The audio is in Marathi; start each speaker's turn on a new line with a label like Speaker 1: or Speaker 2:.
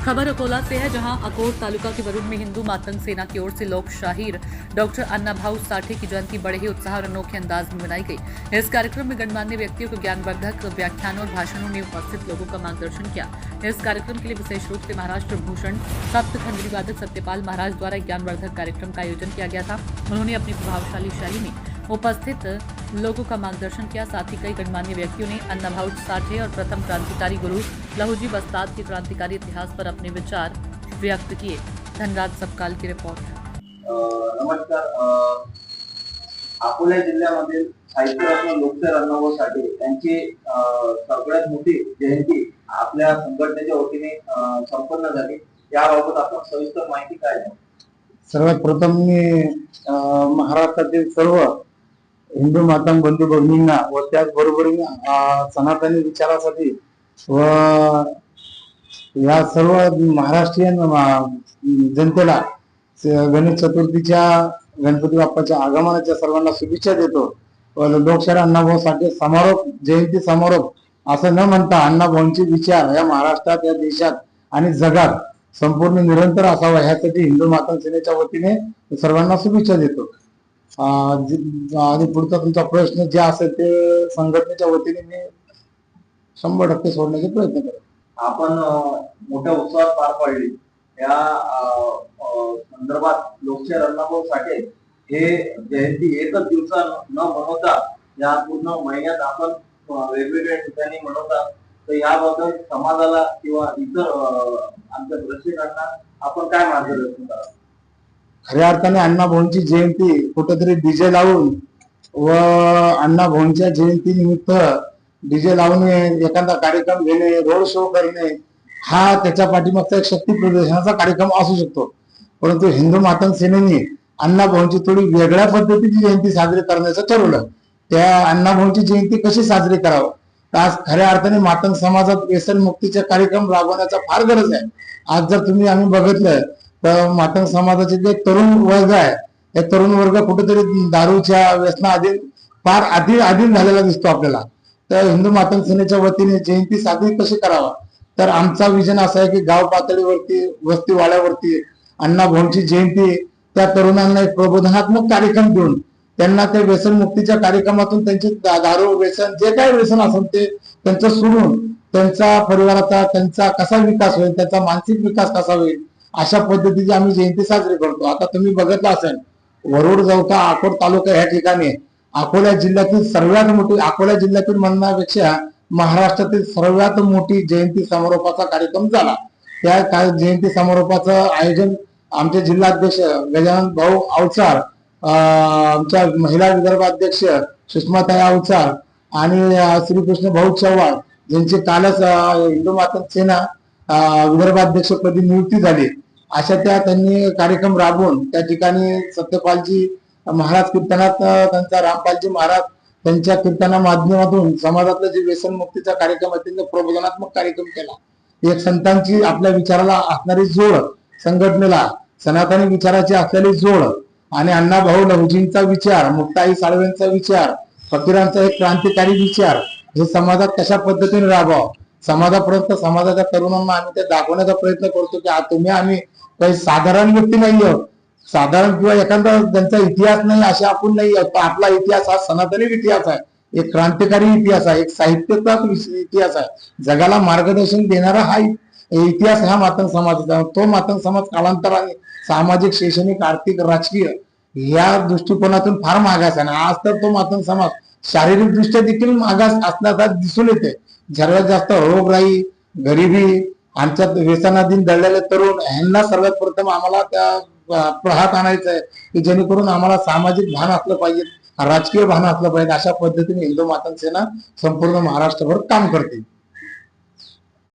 Speaker 1: खबर अकोला से है, जहां अकोट तालुका के वरुण में हिंदू मातंग सेना की ओर से लोक शाहीर डॉक्टर अन्ना भाऊ साठे की जयंती बड़े ही उत्साह और अनोखे अंदाज में मनाई गई। इस कार्यक्रम में गणमान्य व्यक्तियों को ज्ञानवर्धक व्याख्यानों और भाषणों ने उपस्थित लोगों का मार्गदर्शन किया। इस कार्यक्रम के लिए विशेष रूप से महाराष्ट्र भूषण सप्तखंडी वादक सत्यपाल महाराज द्वारा एक ज्ञानवर्धक कार्यक्रम का आयोजन किया गया था। उन्होंने अपनी प्रभावशाली शैली में उपस्थित लोगों का मार्गदर्शन किया। साथ ही कई गणमान्य व्यक्तियों ने अन्ना भाऊ साठे और प्रथम क्रांतिकारी गुरु लहूजी बस्ताद के क्रांतिकारी इतिहास पर अपने विचार व्यक्त किए। धनराज सबकाल की रिपोर्ट।
Speaker 2: नमस्कार। अकोला जिल्ह्यामधील साहित्यरत्न लोकशाहीर अण्णाभाऊ साठे यांची सगळ्यात मोठी जयंती आपल्या संघटनेच्या वतीने संपन्न झाली। याबाबत आपण सविस्तर माहिती काय द्याल?
Speaker 3: सर्वात प्रथम मी महाराष्ट्रातील सर्व हिंदू मातंग बंधू भगिनींना व त्याचबरोबरीने सनातनी विचारासाठी व या सर्व महाराष्ट्रीयन जनतेला गणेश चतुर्थीच्या गणपती बाप्पाच्या आगमनाच्या सर्वांना शुभेच्छा देतो। व लोकशाहीर अण्णाभाऊ साठे समारोप जयंती समारोप असं न म्हणता अण्णाभाऊंचे विचार या महाराष्ट्रात या देशात आणि जगात संपूर्ण निरंतर असावा ह्यासाठी हिंदू मातंग सेनेच्या वतीने सर्वांना शुभेच्छा देतो। आणि पुढचा तुमचा प्रश्न जे असेल ते संघटनेच्या वतीने मी 100% सोडण्याचे प्रयत्न करेन।
Speaker 2: आपण मोठ्या उत्साहात पार पाडली या संदर्भात लोकशाहीर अण्णाभाऊ साठे हे जयंती एकच दिवसात न मनवता या पूर्ण महिन्यात आपण वेगवेगळ्या ठिकाणी मनवतात। तर याबद्दल समाजाला किंवा इतर आमच्या प्रेक्षकांना आपण काय मार्गदर्शन कराल?
Speaker 3: खऱ्या अर्थाने अण्णाभाऊंची जयंती कुठेतरी डीजे लावून व अण्णाभाऊंच्या जयंती निमित्त डीजे लावून एखादा कार्यक्रम घेणे, रोड शो करणे हा त्याच्या पाठीमागचा एक शक्ती प्रदर्शनाचा कार्यक्रम असू शकतो। परंतु हिंदू मातंग सेनेने अण्णाभाऊंची थोडी वेगळ्या पद्धतीची जयंती साजरी करण्याचं ठरवलं। त्या अण्णाभाऊंची जयंती कशी साजरी करावं, तर आज खऱ्या अर्थाने मातंग समाजात व्यसन मुक्तीचे कार्यक्रम राबवण्याचा फार गरज आहे। आज जर तुम्ही आम्ही बघितलं तर मातंग समाजाचे जे तरुण वर्ग आहे, हे तरुण वर्ग कुठेतरी दारूच्या व्यसनाधीन फार अधीन झालेला दिसतो आपल्याला। तर हिंदू मातंग सेनेच्या वतीने जयंती साजरी कशी करावा, तर आमचा विजन असा आहे की गाव पातळीवरती वस्ती वाड्यावरती अण्णाभाऊंची जयंती त्या तरुणांना एक प्रबोधनात्मक कार्यक्रम देऊन त्यांना त्या व्यसन मुक्तीच्या कार्यक्रमातून त्यांचे दारू व्यसन जे काही व्यसन असेल ते त्यांचं सोडून त्यांचा परिवाराचा त्यांचा कसा विकास होईल, त्यांचा मानसिक विकास कसा होईल अशा पद्धतीची आम्ही जयंती साजरी करतो। आता तुम्ही बघितलं असेल वरुड जवता अकोट तालुका ह्या ठिकाणी अकोला जिल्ह्यातील सर्वात मोठी, अकोला जिल्ह्यातील म्हणण्यापेक्षा महाराष्ट्रातील सर्वात मोठी जयंती समारोपाचा कार्यक्रम झाला। त्या जयंती समारोपाचं आयोजन आमचे जिल्हाध्यक्ष गजानन भाऊ अवचार, आमच्या महिला विदर्भ अध्यक्ष सुषमाताई अवचार आणि श्रीकृष्ण भाऊ चव्हाण यांची कालच हिंदू मातंग सेना विदर्भाध्यक्षपदी नियुक्ती झाली। अशा त्यांनी कार्यक्रम राबवून त्या ठिकाणी सत्यपालजी महाराज कीर्तनात त्यांचा रामपालजी महाराज त्यांच्या कीर्तना माध्यमातून समाजातलं जे व्यसन मुक्तीचा कार्यक्रम आहे त्यांचा प्रबोधनात्मक कार्यक्रम केला। एक संतांची आपल्या विचाराला असणारी जोड, संघटनेला सनातनी विचाराची असलेली जोड आणि अण्णाभाऊ लहुजींचा विचार, मुक्ताई साळवेंचा विचार, फकीरांचा एक क्रांतिकारी विचार हे समाजात कशा पद्धतीने राबवावं, समाजापर्यंत समाजाच्या तरुणांना आम्ही ते दाखवण्याचा प्रयत्न करतो की तुम्ही आम्ही काही साधारण व्यक्ती नाही आहोत, साधारण किंवा एखादा त्यांचा इतिहास नाही असे आपण नाही आहोत। आपला इतिहास हा सनातनी इतिहास आहे, एक क्रांतिकारी इतिहास आहे, एक साहित्याचा इतिहास आहे, जगाला मार्गदर्शन देणारा हा इतिहास हा मातंग समाजाचा। तो मातंग समाज कालांतराने सामाजिक, शैक्षणिक, आर्थिक, राजकीय या दृष्टिकोनातून फार मागास आहे। आज तर तो मातंग समाज शारीरिक दृष्ट्या देखील मागास असण्याचा दिसून येते। सर्वात जास्त रोगराई, गरिबी, आमच्यात व्यसनाधीन दळलेले तरुण यांना सर्वात प्रथम आम्हाला त्या प्रहात आणायचं आहे की जेणेकरून आम्हाला सामाजिक भान असलं पाहिजे, राजकीय भान असलं पाहिजे। अशा पद्धतीने हिंदू मातंग सेना संपूर्ण महाराष्ट्रभर काम करते।